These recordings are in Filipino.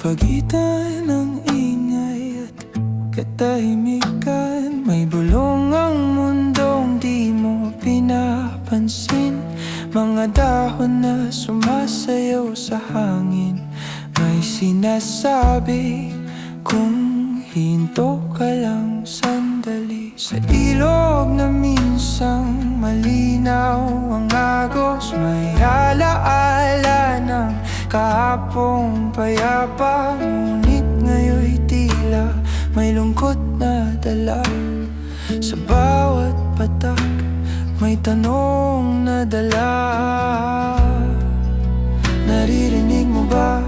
pagitan ng ingay at katahimikan, may bulong ang mundong di mo pinapansin. Mga dahon na sumasayaw sa hangin, may sinasabi kung hinto ka lang sandali. Sa ilog na minsang malinaw ang agos, may alaala ng kahapong payapa. Ngunit ngayon'y tila may lungkot na dala. Sa bawat patak may tanong na dala. Naririnig mo ba?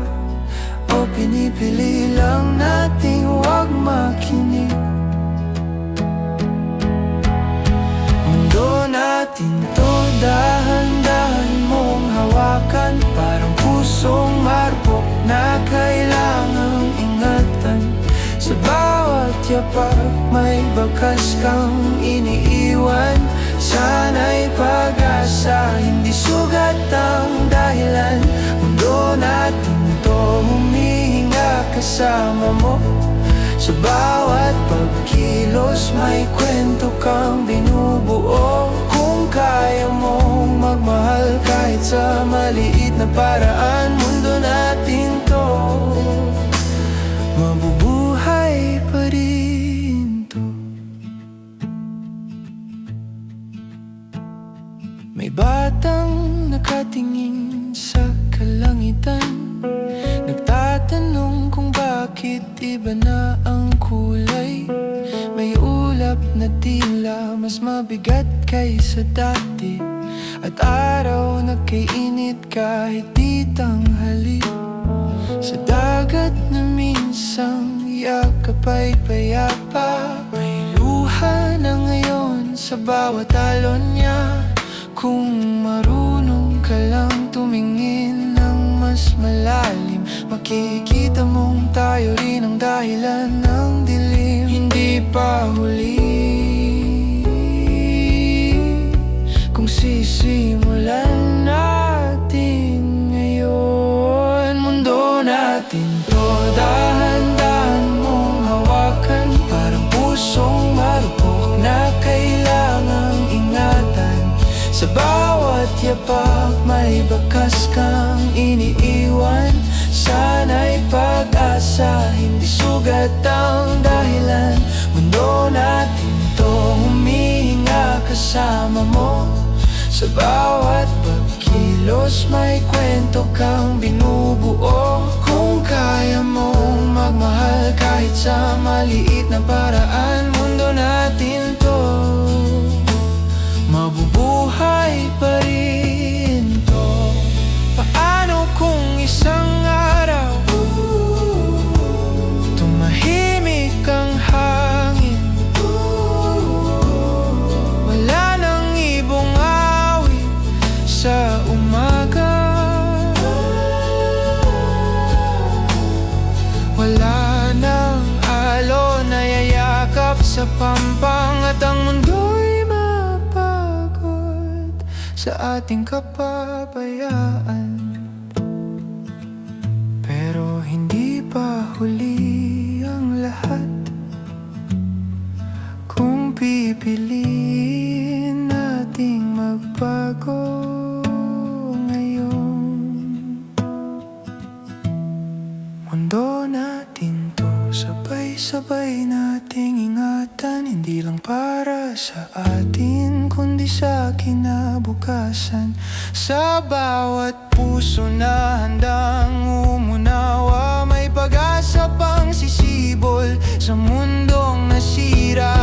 O pinipili lang nating huwag makinig? Mundo natin to, dahan-dahan mong hawakan. Parang pusong marupok na kailangang ingatan. Sa bawat yapak may bakas kang iniiwan. Sana'y pag-asa, hindi sugat ang dahilan. Mundo natin to, humihinga kasama mo. Sa bawat pagkilos may kwento kang binubuo. Kung kaya mong magmahal kahit sa maliit na paraan, mundo natin to, mabubuhay pa rin to. May batang nakatingin sa kalangitan, nagtatanong kung bakit iba na ang kulay. May ulap na tila mas mabigat kaysa dati, at araw na kainit kahit di tanghali. Sa dagat na minsang yakap ay payapa, may luha na ngayon sa bawat alon niya. Kung marunong ka lang tumingin ng mas malalim, makikita mong tayo rin ang dahilan ng dilim. Hindi pa huli kung sisimulan natin ngayon. Mundo natin to, dahan-dahan mong hawakan. Parang pusong marupok na kailangang ingatan. Sa bawat yapak may bakas kang iniiwan. Sana'y pag-asa, hindi sugat ang dahilan. Mundo natin to, humihinga kasama mo. Sa bawat pagkilos may kwento kang binubuo. Kung kaya mong magmahal kahit sa maliit na paraan, mundo natin to, mabubuhay pa rin to. Paano kung isang araw tumahimik ang hangin, wala nang ibong awit sa umaga, wala nang alon na yayakap sa pampang, at ang mundo'y sa ating kapayapaan. Pero hindi pa huli ang lahat. Kung pipiliin nating magbago ngayon, mundo natin to, sabay-sabay nating ingatan. Hindi lang para sa atin, kundi sa kinabukasan. Sa bawat puso na handang umunawa, may pag-asa pang sisibol sa mundong nasira.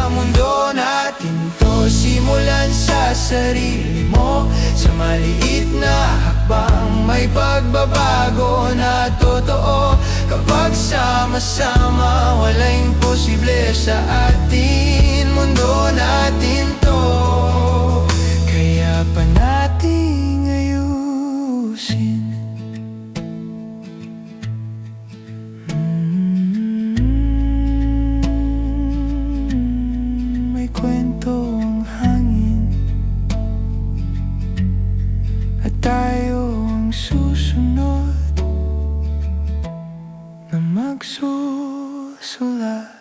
Mundo natin to, simulan sa sarili mo. Sa maliit na hakbang may pagbabago na totoo. Kapag sama-sama, walang imposible sa atin. Mundo natin to, kaya pa nating ayusin. May kwento ang hangin, at tayo ang susunod. nagsusulat.